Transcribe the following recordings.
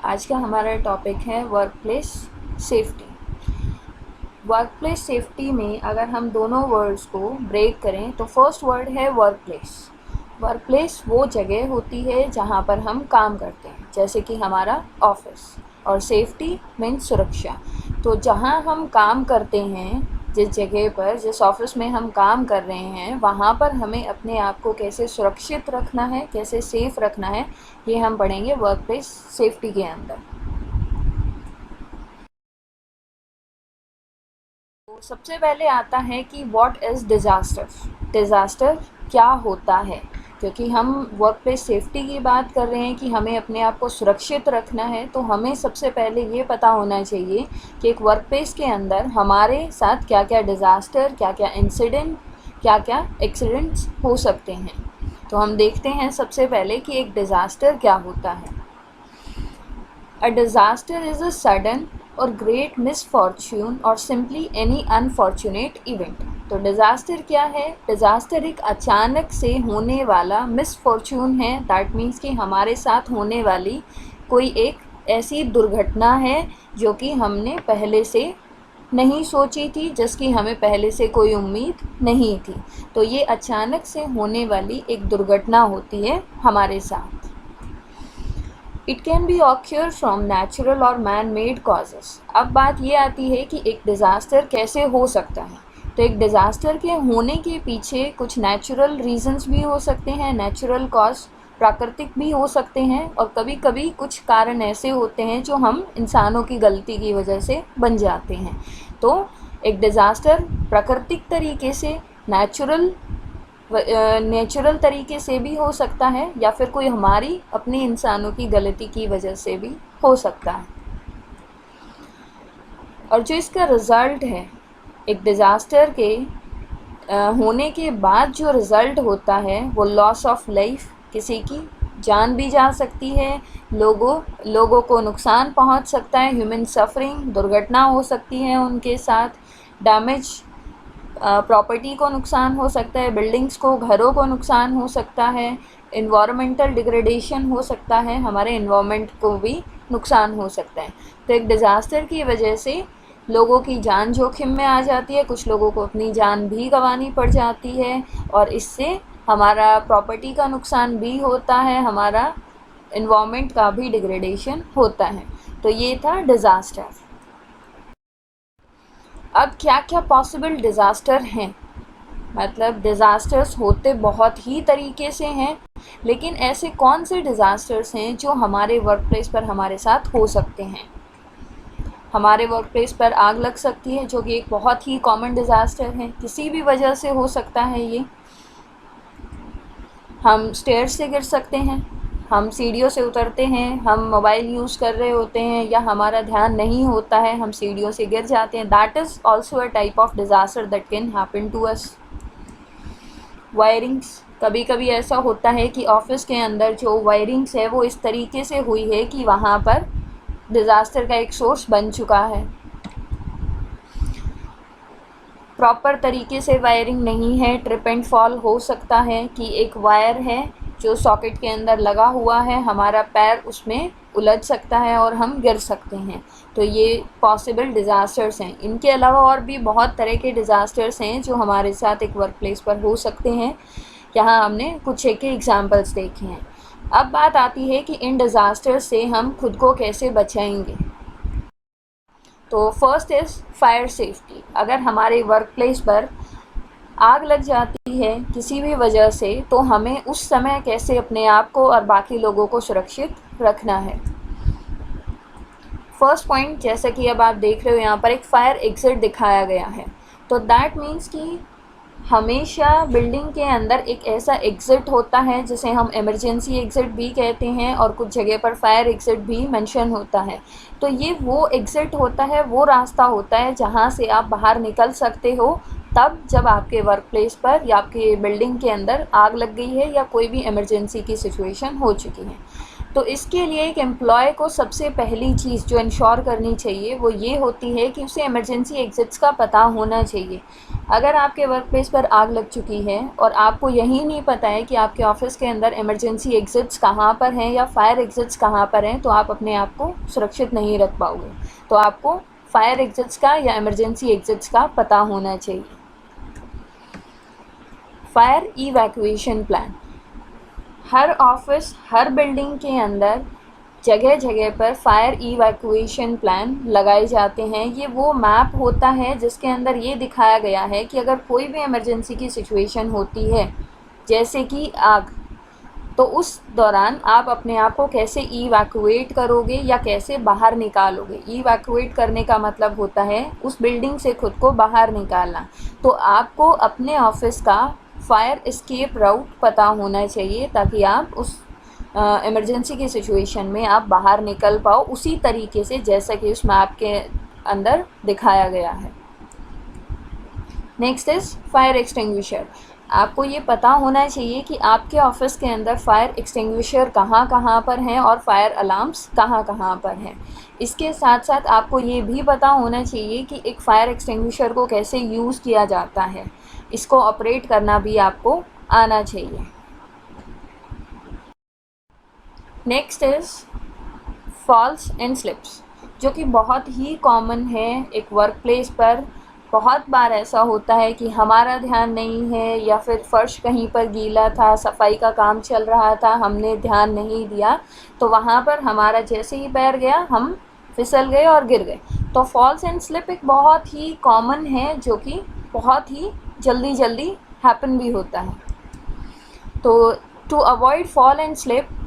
आज का हमारा टॉपिक है work place safety. Work place safety में अगर हम दोनों वर्ड्स को ब्रेक करें तो फर्स्ट वर्ड है वर्क प्लेस। वर्क प्लेस वो जगह होती है जहाँ पर हम काम करते हैं, जैसे कि हमारा ऑफिस, और सेफ्टी मीन्स सुरक्षा। तो जहाँ हम काम करते हैं, जिस जगह पर, जिस ऑफिस में हम काम कर रहे हैं, वहाँ पर हमें अपने आप को कैसे सुरक्षित रखना है, कैसे सेफ रखना है, ये हम पढ़ेंगे वर्क प्लेस सेफ्टी के अंदर। तो सबसे पहले आता है कि व्हाट इज़ डिज़ास्टर। डिज़ास्टर क्या होता है, क्योंकि हम वर्क प्लेस सेफ्टी की बात कर रहे हैं कि हमें अपने आप को सुरक्षित रखना है, तो हमें सबसे पहले ये पता होना चाहिए कि एक वर्क प्लेस के अंदर हमारे साथ क्या क्या डिज़ास्टर, क्या क्या इंसिडेंट, क्या क्या एक्सीडेंट्स हो सकते हैं। तो हम देखते हैं सबसे पहले कि एक डिज़ास्टर क्या होता है। A disaster is a sudden और ग्रेट मिसफॉर्च्यून और सिंपली एनी अनफॉर्चुनेट इवेंट। तो डिज़ास्टर क्या है? डिज़ास्टर एक अचानक से होने वाला मिसफॉर्च्यून है। दैट मीन्स कि हमारे साथ होने वाली कोई एक ऐसी दुर्घटना है जो कि हमने पहले से नहीं सोची थी, जिसकी हमें पहले से कोई उम्मीद नहीं थी। तो ये अचानक से होने वाली एक दुर्घटना होती है हमारे साथ। It can be occur from natural और मैन मेड कॉजेज़। अब बात ये आती है कि एक डिज़ास्टर कैसे हो सकता है। तो एक डिज़ास्टर के होने के पीछे कुछ नेचुरल रीजंस भी हो सकते हैं, नेचुरल कॉज, प्राकृतिक भी हो सकते हैं, और कभी कभी कुछ कारण ऐसे होते हैं जो हम इंसानों की गलती की वजह से बन जाते हैं। तो एक डिज़ास्टर प्राकृतिक तरीके से, नेचुरल तरीके से भी हो सकता है, या फिर कोई हमारी अपने इंसानों की गलती की वजह से भी हो सकता है। और जो इसका रिज़ल्ट है, एक डिज़ास्टर के होने के बाद जो रिज़ल्ट होता है वो लॉस ऑफ लाइफ, किसी की जान भी जा सकती है, लोगों को नुकसान पहुंच सकता है, ह्यूमन सफरिंग, दुर्घटना हो सकती है उनके साथ, डैमेज, प्रॉपर्टी को नुकसान हो सकता है, बिल्डिंग्स को, घरों को नुकसान हो सकता है, इन्वायरमेंटल डिग्रेडेशन हो सकता है, हमारे इन्वायरमेंट को भी नुकसान हो सकता है। तो एक डिज़ास्टर की वजह से लोगों की जान जोखिम में आ जाती है, कुछ लोगों को अपनी जान भी गंवानी पड़ जाती है, और इससे हमारा प्रॉपर्टी का नुकसान भी होता है, हमारा इन्वायरमेंट का भी डिग्रेडेशन होता है। तो ये था डिज़ास्टर। अब क्या क्या पॉसिबल डिज़ास्टर हैं, मतलब डिज़ास्टर्स होते बहुत ही तरीके से हैं, लेकिन ऐसे कौन से डिज़ास्टर्स हैं जो हमारे वर्क प्लेस पर हमारे साथ हो सकते हैं। हमारे वर्क प्लेस पर आग लग सकती है, जो कि एक बहुत ही कॉमन डिज़ास्टर है, किसी भी वजह से हो सकता है ये। हम स्टेयर्स से गिर सकते हैं, हम सीढ़ियों से उतरते हैं, हम मोबाइल यूज़ कर रहे होते हैं या हमारा ध्यान नहीं होता है, हम सीढ़ियों से गिर जाते हैं। That is also a type of disaster that can happen to us. Wirings, कभी कभी ऐसा होता है कि ऑफिस के अंदर जो वायरिंग्स है वो इस तरीके से हुई है कि वहाँ पर डिज़ास्टर का एक सोर्स बन चुका है। प्रॉपर तरीके से वायरिंग नहीं है, ट्रिप एंड फॉल हो सकता है कि एक वायर है जो सॉकेट के अंदर लगा हुआ है, हमारा पैर उसमें उलझ सकता है और हम गिर सकते हैं। तो ये पॉसिबल डिज़ास्टर्स हैं। इनके अलावा और भी बहुत तरह के डिज़ास्टर्स हैं जो हमारे साथ एक वर्क प्लेस पर हो सकते हैं। यहाँ हमने कुछ एक एग्जांपल्स देखे हैं। अब बात आती है कि इन डिज़ास्टर्स से हम खुद को कैसे बचाएंगे। तो फर्स्ट इज़ फायर सेफ्टी। अगर हमारे वर्क प्लेस पर आग लग जाती है किसी भी वजह से, तो हमें उस समय कैसे अपने आप को और बाकी लोगों को सुरक्षित रखना है। फर्स्ट पॉइंट, जैसे कि अब आप देख रहे हो यहाँ पर एक फायर एग्ज़िट दिखाया गया है, तो दैट मीन्स कि हमेशा बिल्डिंग के अंदर एक ऐसा एग्ज़िट होता है जिसे हम इमरजेंसी एग्ज़िट भी कहते हैं, और कुछ जगह पर फायर एग्ज़िट भी मेंशन होता है। तो ये वो एग्ज़िट होता है, वो रास्ता होता है जहाँ से आप बाहर निकल सकते हो तब जब आपके वर्क प्लेस पर या आपके बिल्डिंग के अंदर आग लग गई है या कोई भी इमरजेंसी की सिचुएशन हो चुकी है। तो इसके लिए एक एम्प्लॉय को सबसे पहली चीज़ जो इंश्योर करनी चाहिए वो ये होती है कि उसे इमरजेंसी एग्ज़िट्स का पता होना चाहिए। अगर आपके वर्क प्लेस पर आग लग चुकी है और आपको यही नहीं पता है कि आपके ऑफिस के अंदर इमरजेंसी एग्ज़िट्स कहाँ पर हैं या फायर एग्ज़िट्स कहाँ पर हैं, तो आप अपने आप को सुरक्षित नहीं रख पाओगे। तो आपको फायर एग्ज़िट्स का या इमरजेंसी एग्ज़िट्स का पता होना चाहिए। फायर इवैक्यूएशन प्लान, हर ऑफिस, हर बिल्डिंग के अंदर जगह जगह पर फायर इवैक्यूएशन प्लान लगाए जाते हैं। ये वो मैप होता है जिसके अंदर ये दिखाया गया है कि अगर कोई भी इमरजेंसी की सिचुएशन होती है, जैसे कि आग, तो उस दौरान आप अपने आप को कैसे इवैक्यूएट करोगे या कैसे बाहर निकालोगे। इवैक्यूएट करने का मतलब होता है उस बिल्डिंग से खुद को बाहर निकालना। तो आपको अपने ऑफिस का फायर एस्केप राउट पता होना चाहिए ताकि आप उस इमरजेंसी की सिचुएशन में आप बाहर निकल पाओ उसी तरीके से जैसा कि उस मैप के अंदर दिखाया गया है। Next is fire extinguisher. आपको ये पता होना चाहिए कि आपके ऑफिस के अंदर फायर एक्सटिंग्विशर कहाँ कहाँ पर हैं और फायर अलार्म्स कहाँ कहाँ पर हैं। इसके साथ साथ आपको ये भी पता होना चाहिए कि एक फायर एक्सटिंग्विशर को कैसे यूज़ किया जाता है। इसको ऑपरेट करना भी आपको आना चाहिए। Next is falls and slips, जो कि बहुत ही कॉमन है एक वर्क प्लेस पर। बहुत बार ऐसा होता है कि हमारा ध्यान नहीं है या फिर फ़र्श कहीं पर गीला था, सफाई का काम चल रहा था, हमने ध्यान नहीं दिया, तो वहाँ पर हमारा जैसे ही पैर गया हम फिसल गए और गिर गए। तो फॉल्स एंड स्लिप एक बहुत ही कॉमन है जो कि बहुत ही जल्दी जल्दी हैपन भी होता है। तो to avoid fall and slip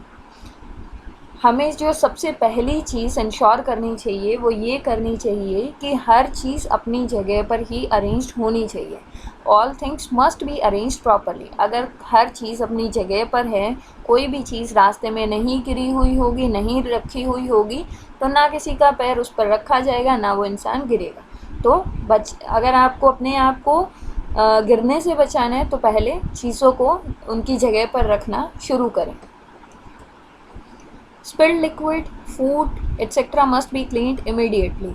हमें जो सबसे पहली चीज़ इंश्योर करनी चाहिए वो ये करनी चाहिए कि हर चीज़ अपनी जगह पर ही अरेंज्ड होनी चाहिए। All things must be arranged properly. अगर हर चीज़ अपनी जगह पर है, कोई भी चीज़ रास्ते में नहीं गिरी हुई होगी, नहीं रखी हुई होगी, तो ना किसी का पैर उस पर रखा जाएगा, ना वो इंसान गिरेगा। तो अगर आपको अपने आप को गिरने से बचाना है तो पहले चीज़ों को उनकी जगह पर रखना शुरू करें। Spilled liquid, food etcetera must be cleaned immediately.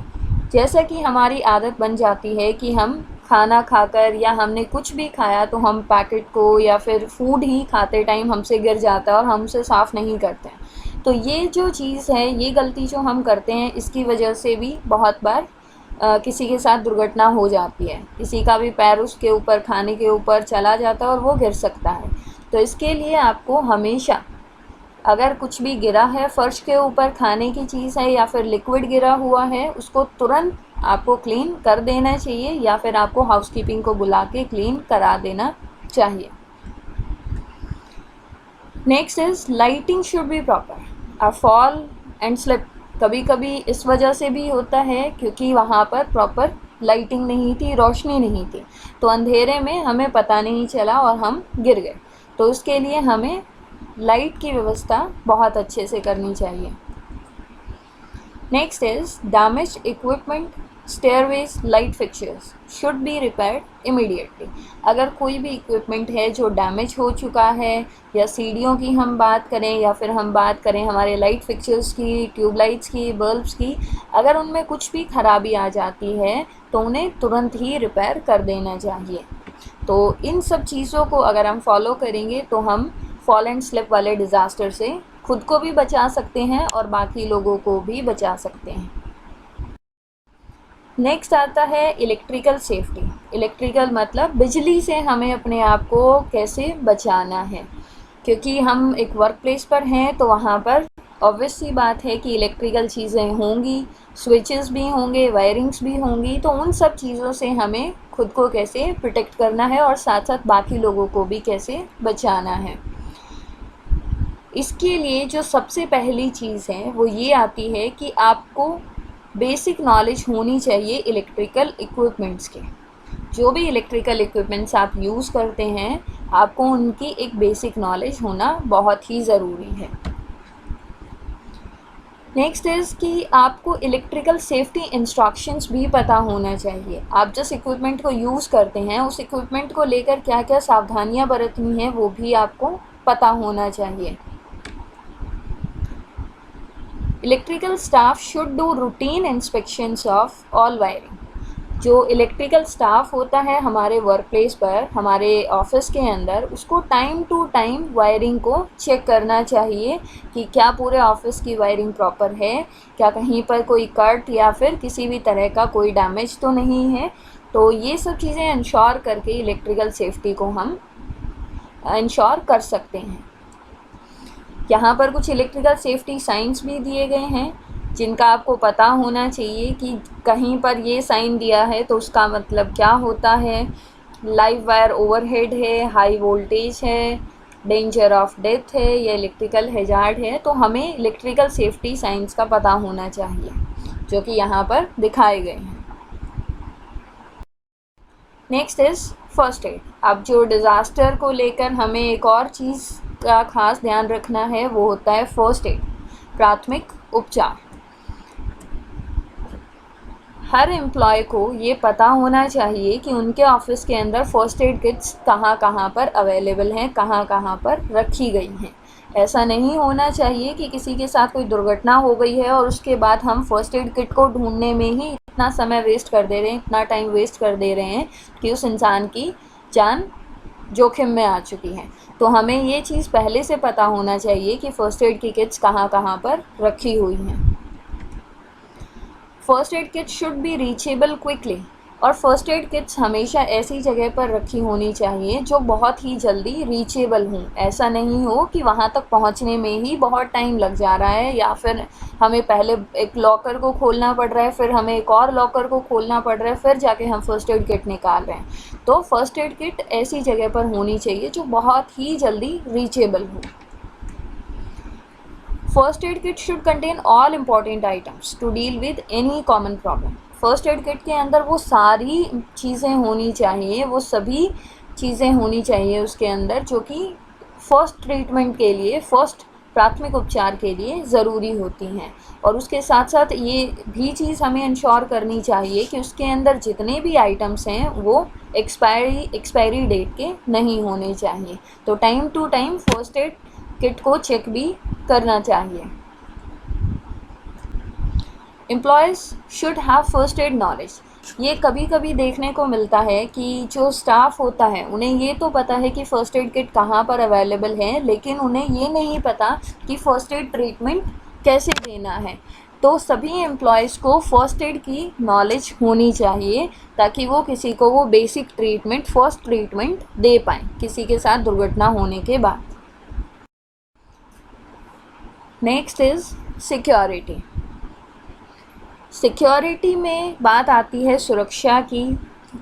जैसा कि हमारी आदत बन जाती है कि हम खाना खाकर या हमने कुछ भी खाया तो हम पैकेट को या फिर फूड ही खाते टाइम हमसे गिर जाता है और हम उसे साफ़ नहीं करते हैं। तो ये जो चीज़ है, ये गलती जो हम करते हैं, इसकी वजह से भी बहुत बार किसी के साथ दुर्घटना हो जाती है। किसी का भी पैर उसके ऊपर, खाने के ऊपर चला जाता है और वो गिर सकता है। तो इसके लिए आपको हमेशा, अगर कुछ भी गिरा है फ़र्श के ऊपर, खाने की चीज़ है या फिर लिक्विड गिरा हुआ है, उसको तुरंत आपको क्लीन कर देना चाहिए या फिर आपको हाउसकीपिंग को बुला के क्लीन करा देना चाहिए। Next is lighting should be proper. A fall and slip कभी कभी इस वजह से भी होता है क्योंकि वहाँ पर प्रॉपर लाइटिंग नहीं थी, रोशनी नहीं थी, तो अंधेरे में हमें पता नहीं चला और हम गिर गए। तो उसके लिए हमें लाइट की व्यवस्था बहुत अच्छे से करनी चाहिए। Next is damage equipment, stairways, light fixtures should be repaired immediately. अगर कोई भी इक्विपमेंट है जो डैमेज हो चुका है, या सीढ़ियों की हम बात करें या फिर हम बात करें हमारे लाइट फिक्चर्स की, ट्यूबलाइट्स की, बल्ब्स की, अगर उनमें कुछ भी खराबी आ जाती है तो उन्हें तुरंत ही रिपेयर कर देना चाहिए। तो इन सब चीज़ों को अगर हम फॉलो करेंगे तो हम फॉल एंड स्लिप वाले डिज़ास्टर से खुद को भी बचा सकते हैं और बाकी लोगों को भी बचा सकते हैं। नेक्स्ट आता है इलेक्ट्रिकल सेफ्टी। इलेक्ट्रिकल मतलब बिजली से हमें अपने आप को कैसे बचाना है, क्योंकि हम एक वर्क प्लेस पर हैं तो वहाँ पर ऑब्वियस सी बात है कि इलेक्ट्रिकल चीज़ें होंगी, स्विचेस भी होंगे, वायरिंग्स भी होंगी। तो उन सब चीज़ों से हमें खुद को कैसे प्रोटेक्ट करना है और साथ साथ बाकी लोगों को भी कैसे बचाना है। इसके लिए जो सबसे पहली चीज़ है वो ये आती है कि आपको बेसिक नॉलेज होनी चाहिए इलेक्ट्रिकल इक्विपमेंट्स के। जो भी इलेक्ट्रिकल इक्विपमेंट्स आप यूज़ करते हैं, आपको उनकी एक बेसिक नॉलेज होना बहुत ही ज़रूरी है। नेक्स्ट इज़ कि आपको इलेक्ट्रिकल सेफ्टी इंस्ट्रक्शंस भी पता होना चाहिए। आप जिस इक्विपमेंट को यूज़ करते हैं उस इक्विपमेंट को लेकर क्या क्या सावधानियां बरतनी हैं वो भी आपको पता होना चाहिए। Electrical staff should do routine inspections of all wiring. जो इलेक्ट्रिकल स्टाफ होता है हमारे वर्क प्लेस पर, हमारे ऑफिस के अंदर, उसको टाइम टू टाइम वायरिंग को चेक करना चाहिए कि क्या पूरे ऑफिस की वायरिंग प्रॉपर है, क्या कहीं पर कोई कट या फिर किसी भी तरह का कोई डैमेज तो नहीं है। तो ये सब चीज़ें इंश्योर करके इलेक्ट्रिकल सेफ्टी को हम इंश्योर कर सकते हैं। यहाँ पर कुछ इलेक्ट्रिकल सेफ्टी साइंस भी दिए गए हैं जिनका आपको पता होना चाहिए कि कहीं पर ये साइन दिया है तो उसका मतलब क्या होता है। लाइव वायर ओवरहेड है, हाई वोल्टेज है, डेंजर ऑफ डेथ है, या इलेक्ट्रिकल हैजार्ड है। तो हमें इलेक्ट्रिकल सेफ्टी साइंस का पता होना चाहिए जो कि यहाँ पर दिखाए गए हैं। Next is first aid. अब जो डिज़ास्टर को लेकर हमें एक और चीज़ का खास ध्यान रखना है वो होता है फर्स्ट एड, प्राथमिक उपचार। हर एम्प्लॉय को ये पता होना चाहिए कि उनके ऑफिस के अंदर फर्स्ट एड किट्स कहाँ कहाँ पर अवेलेबल हैं, कहाँ कहाँ पर रखी गई हैं। ऐसा नहीं होना चाहिए कि किसी के साथ कोई दुर्घटना हो गई है और उसके बाद हम फर्स्ट एड किट को ढूंढने में ही इतना समय वेस्ट कर दे रहे हैं, इतना टाइम वेस्ट कर दे रहे हैं कि उस इंसान की जान जोखिम में आ चुकी है। तो हमें ये चीज़ पहले से पता होना चाहिए कि फ़र्स्ट एड की किट्स कहाँ कहाँ पर रखी हुई हैं। First aid kit should be reachable quickly, और फर्स्ट एड किट्स हमेशा ऐसी जगह पर रखी होनी चाहिए जो बहुत ही जल्दी रीचेबल हों। ऐसा नहीं हो कि वहाँ तक पहुँचने में ही बहुत टाइम लग जा रहा है, या फिर हमें पहले एक लॉकर को खोलना पड़ रहा है, फिर हमें एक और लॉकर को खोलना पड़ रहा है, फिर जाके हम फर्स्ट एड किट निकाल रहे हैं। तो फर्स्ट एड किट ऐसी जगह पर होनी चाहिए जो बहुत ही जल्दी रीचेबल हो। First aid kit should contain all important items to deal with any common problem. First aid kit के अंदर वो सारी चीज़ें होनी चाहिए, वो सभी चीज़ें होनी चाहिए उसके अंदर जो कि फर्स्ट ट्रीटमेंट के लिए, फर्स्ट प्राथमिक उपचार के लिए ज़रूरी होती हैं। और उसके साथ साथ ये भी चीज़ हमें इंश्योर करनी चाहिए कि उसके अंदर जितने भी आइटम्स हैं वो एक्सपायरी डेट के नहीं होने चाहिए। तो time to time first aid kit को चेक भी करना चाहिए। Employees should have first aid knowledge. ये कभी कभी देखने को मिलता है कि जो स्टाफ होता है उन्हें ये तो पता है कि फ़र्स्ट एड किट कहाँ पर अवेलेबल है, लेकिन उन्हें ये नहीं पता कि फ़र्स्ट एड ट्रीटमेंट कैसे देना है। तो सभी एम्प्लॉयज़ को फ़र्स्ट एड की नॉलेज होनी चाहिए ताकि वो किसी को वो बेसिक ट्रीटमेंट, फर्स्ट ट्रीटमेंट दे पाएँ किसी के साथ दुर्घटना होने के बाद। Next is security. सिक्योरिटी में बात आती है सुरक्षा की,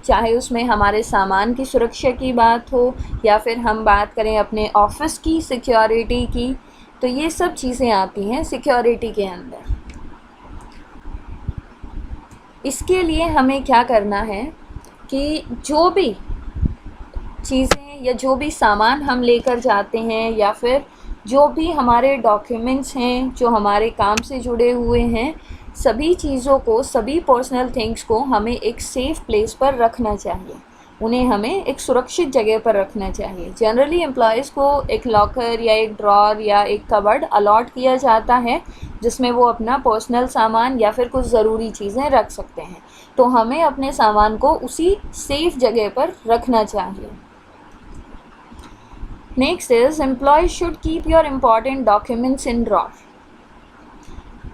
चाहे उसमें हमारे सामान की सुरक्षा की बात हो या फिर हम बात करें अपने ऑफिस की सिक्योरिटी की, तो ये सब चीज़ें आती हैं सिक्योरिटी के अंदर। इसके लिए हमें क्या करना है कि जो भी चीज़ें या जो भी सामान हम लेकर जाते हैं या फिर जो भी हमारे डॉक्यूमेंट्स हैं जो हमारे काम से जुड़े हुए हैं, सभी चीज़ों को, सभी पर्सनल थिंग्स को हमें एक सेफ़ प्लेस पर रखना चाहिए। उन्हें हमें एक सुरक्षित जगह पर रखना चाहिए। जनरली एम्प्लॉयज़ को एक लॉकर या एक ड्रॉर या एक कबर्ड अलॉट किया जाता है जिसमें वो अपना पर्सनल सामान या फिर कुछ ज़रूरी चीज़ें रख सकते हैं। तो हमें अपने सामान को उसी सेफ़ जगह पर रखना चाहिए। Next is employees should keep your important documents in drawer.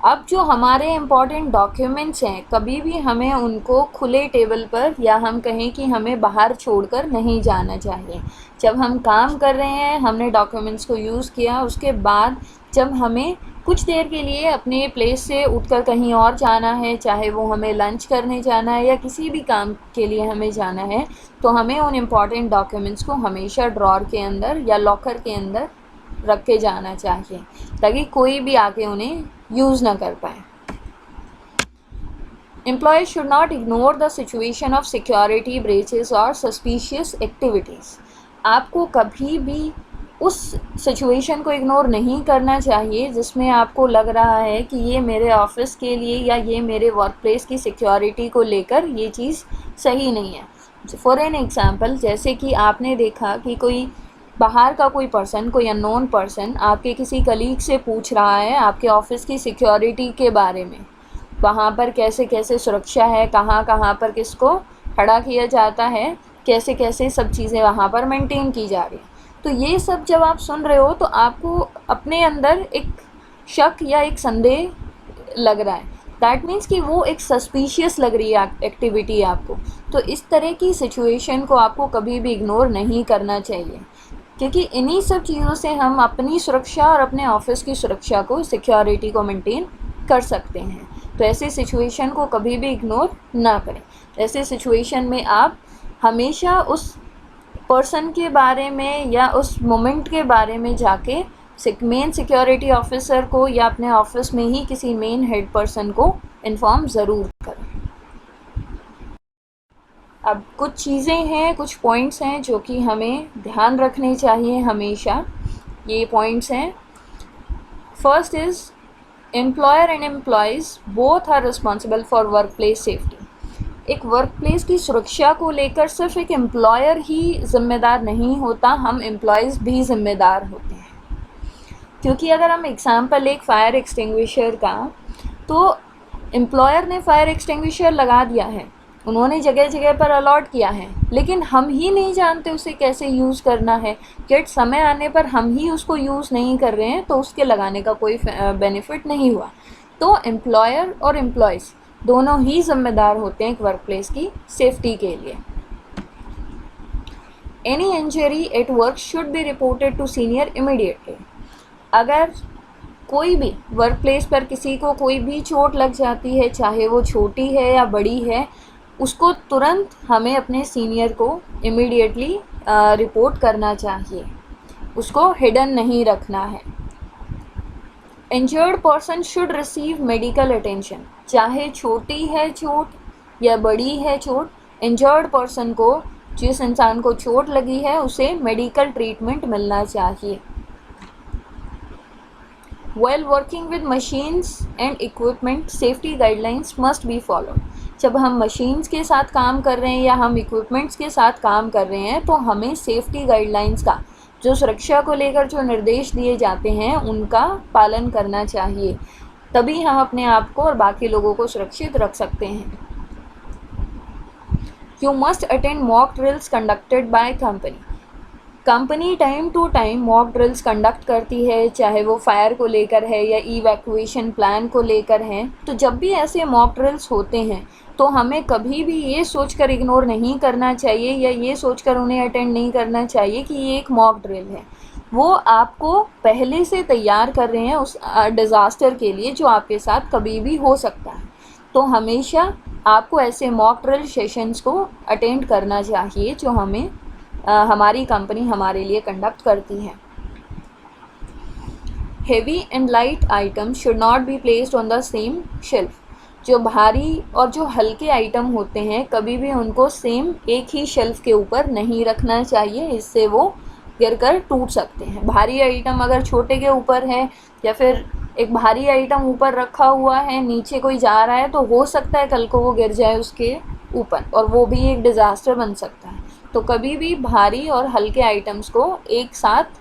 अब जो हमारे इम्पॉर्टेंट डॉक्यूमेंट्स हैं, कभी भी हमें उनको खुले टेबल पर या हम कहें कि हमें बाहर छोड़कर नहीं जाना चाहिए। जब हम काम कर रहे हैं, हमने डॉक्यूमेंट्स को यूज़ किया, उसके बाद जब हमें कुछ देर के लिए अपने प्लेस से उठकर कहीं और जाना है, चाहे वो हमें लंच करने जाना है या किसी भी काम के लिए हमें जाना है, तो हमें उन इम्पॉर्टेंट डॉक्यूमेंट्स को हमेशा ड्रॉर के अंदर या लॉकर के अंदर रख के जाना चाहिए ताकि कोई भी आके उन्हें यूज़ ना कर पाए। Employees should not ignore the situation of security breaches or suspicious activities. आपको कभी भी उस सिचुएशन को इग्नोर नहीं करना चाहिए जिसमें आपको लग रहा है कि ये मेरे ऑफिस के लिए या ये मेरे वर्क प्लेस की सिक्योरिटी को लेकर ये चीज़ सही नहीं है। फॉर एन एग्ज़ाम्पल, जैसे कि आपने देखा कि कोई बाहर का कोई पर्सन, कोई अननोन पर्सन आपके किसी कलीग से पूछ रहा है आपके ऑफिस की सिक्योरिटी के बारे में, वहाँ पर कैसे कैसे सुरक्षा है, कहाँ कहाँ पर किसको खड़ा किया जाता है, कैसे कैसे सब चीज़ें वहाँ पर मेंटेन की जा रही हैं। तो ये सब जब आप सुन रहे हो तो आपको अपने अंदर एक शक या एक संदेह लग रहा है, दैट मीन्स कि वो एक सस्पिशियस लग रही है एक्टिविटी आपको। तो इस तरह की सिचुएशन को आपको कभी भी इग्नोर नहीं करना चाहिए, क्योंकि इन्हीं सब चीज़ों से हम अपनी सुरक्षा और अपने ऑफिस की सुरक्षा को, सिक्योरिटी को मेंटेन कर सकते हैं। तो ऐसे सिचुएशन को कभी भी इग्नोर ना करें। ऐसे सिचुएशन में आप हमेशा उस पर्सन के बारे में या उस मोमेंट के बारे में जाके मेन सिक्योरिटी ऑफिसर को या अपने ऑफिस में ही किसी मेन हेड पर्सन को इन्फॉर्म ज़रूर करें। अब कुछ चीज़ें हैं, कुछ पॉइंट्स हैं जो कि हमें ध्यान रखने चाहिए हमेशा। ये पॉइंट्स हैं, first is employer and employees both are responsible for work place safety. एक वर्क प्लेस की सुरक्षा को लेकर सिर्फ एक एम्प्लॉयर ही ज़िम्मेदार नहीं होता, हम एम्प्लॉयज़ भी ज़िम्मेदार होते हैं। क्योंकि अगर हम एग्ज़ाम्पल एक फायर एक्सटिंग्विशर का, तो एम्प्लॉयर ने फायर एक्सटिंग्विशर लगा दिया है, उन्होंने जगह जगह पर अलॉट किया है, लेकिन हम ही नहीं जानते उसे कैसे यूज़ करना है, कि समय आने पर हम ही उसको यूज़ नहीं कर रहे हैं तो उसके लगाने का कोई बेनिफिट नहीं हुआ। तो एम्प्लॉयर और एम्प्लॉयज़ दोनों ही जिम्मेदार होते हैं एक वर्क प्लेस की सेफ्टी के लिए। Any injury at work should be reported to senior immediately. अगर कोई भी वर्क प्लेस पर किसी को कोई भी चोट लग जाती है, चाहे वो छोटी है या बड़ी है, उसको तुरंत हमें अपने सीनियर को इमीडिएटली रिपोर्ट करना चाहिए, उसको हिडन नहीं रखना है। Injured person should receive medical attention. चाहे छोटी है चोट या बड़ी है चोट, इंजर्ड पर्सन को, जिस इंसान को चोट लगी है, उसे मेडिकल ट्रीटमेंट मिलना चाहिए। While working with machines and equipment, safety guidelines must be followed. जब हम मशीन्स के साथ काम कर रहे हैं या हम इक्विपमेंट्स के साथ काम कर रहे हैं, तो हमें सेफ्टी गाइडलाइंस का, जो सुरक्षा को लेकर जो निर्देश दिए जाते हैं, उनका पालन करना चाहिए। तभी हम अपने आप को और बाकी लोगों को सुरक्षित रख सकते हैं। You must attend mock drills conducted by company. Company time to mock mock drills conduct करती है, चाहे वो फायर को लेकर है या इवैक्यूएशन प्लान को लेकर है। तो जब भी ऐसे मॉक ड्रिल्स होते हैं तो हमें कभी भी ये सोचकर इग्नोर नहीं करना चाहिए या ये सोचकर उन्हें अटेंड नहीं करना चाहिए कि ये एक मॉक ड्रिल है। वो आपको पहले से तैयार कर रहे हैं उस डिज़ास्टर के लिए जो आपके साथ कभी भी हो सकता है। तो हमेशा आपको ऐसे मॉक ड्रिल सेशंस को अटेंड करना चाहिए जो हमारी कंपनी हमारे लिए कंडक्ट करती है। Heavy and light item should not be placed on the same shelf. जो भारी और जो हल्के आइटम होते हैं, कभी भी उनको सेम एक ही शेल्फ के ऊपर नहीं रखना चाहिए, इससे वो गिरकर टूट सकते हैं। भारी आइटम अगर छोटे के ऊपर है या फिर एक भारी आइटम ऊपर रखा हुआ है, नीचे कोई जा रहा है, तो हो सकता है कल को वो गिर जाए उसके ऊपर और वो भी एक डिज़ास्टर बन सकता है। तो कभी भी भारी और हल्के आइटम्स को एक साथ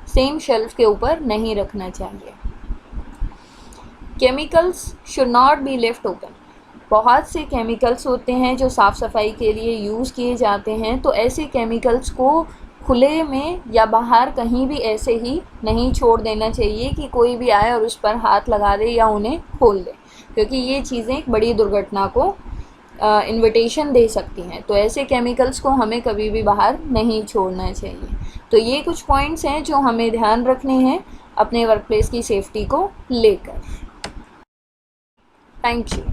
सेम शेल्फ के ऊपर नहीं रखना चाहिए। Chemicals should not be left open. बहुत से केमिकल्स होते हैं जो साफ़ सफाई के लिए यूज़ किए जाते हैं, तो ऐसे केमिकल्स को खुले में या बाहर कहीं भी ऐसे ही नहीं छोड़ देना चाहिए कि कोई भी आए और उस पर हाथ लगा दे या उन्हें खोल दे, क्योंकि ये चीज़ें एक बड़ी दुर्घटना को इन्विटेशन दे सकती हैं। तो ऐसे केमिकल्स को हमें कभी भी बाहर नहीं छोड़ना चाहिए। तो ये कुछ पॉइंट्स हैं जो हमें ध्यान रखने हैं अपने वर्क प्लेस की सेफ्टी को लेकर। Thank you.